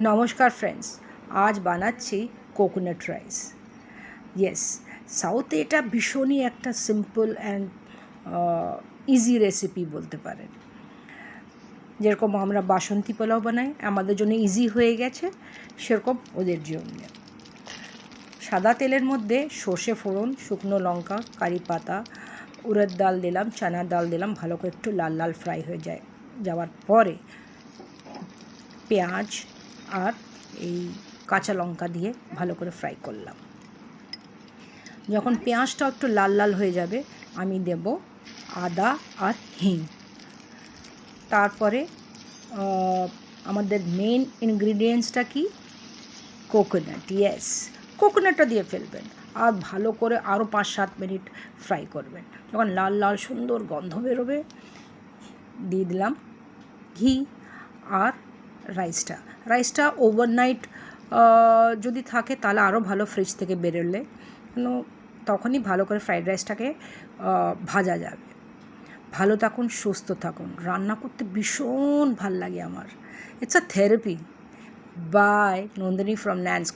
নমস্কার ফ্রেন্ডস, আজ বানাচ্ছি কোকোনাট রাইস। ইয়েস, সাউথে এটা ভীষণই একটা সিম্পল অ্যান্ড ইজি রেসিপি বলতে পারেন। যেরকম আমরা বাসন্তী পোলাও বানাই, আমাদের জন্য ইজি হয়ে গেছে, সেরকম ওদের জন্য। সাদা তেলের মধ্যে সর্ষে ফোড়ন, শুকনো লঙ্কা, কারি পাতা, উড়দ ডাল দিলাম, চানার ডাল দিলাম, ভালো করে একটু লাল লাল ফ্রাই হয়ে যাওয়ার পরে পেঁয়াজ আর এই কাঁচা লঙ্কা দিয়ে ভালো করে ফ্রাই করলাম। যখন পেঁয়াজটা একটু লাল লাল হয়ে যাবে, আমি দেব আদা আর হিং। তারপরে আমাদের মেন ইনগ্রিডিয়েন্টসটা কি? কোকোনাট। ইয়েস, কোকোনাটটা দিয়ে ফেলবেন আর ভালো করে আরও 5-7 মিনিট ফ্রাই করবেন। যখন লাল লাল সুন্দর গন্ধ বেরোবে, দিয়ে দিলাম ঘি আর রাইসটা ওভারনাইট যদি থাকে তাহলে আরও ভালো, ফ্রিজ থেকে বেরোলে তখনই ভালো করে ফ্রাইড রাইসটাকে ভাজা যাবে। ভালো থাকুন, সুস্থ থাকুন। রান্না করতে ভীষণ ভাল লাগে আমার। It's a therapy. Bye. Nandini from ন্যান্স।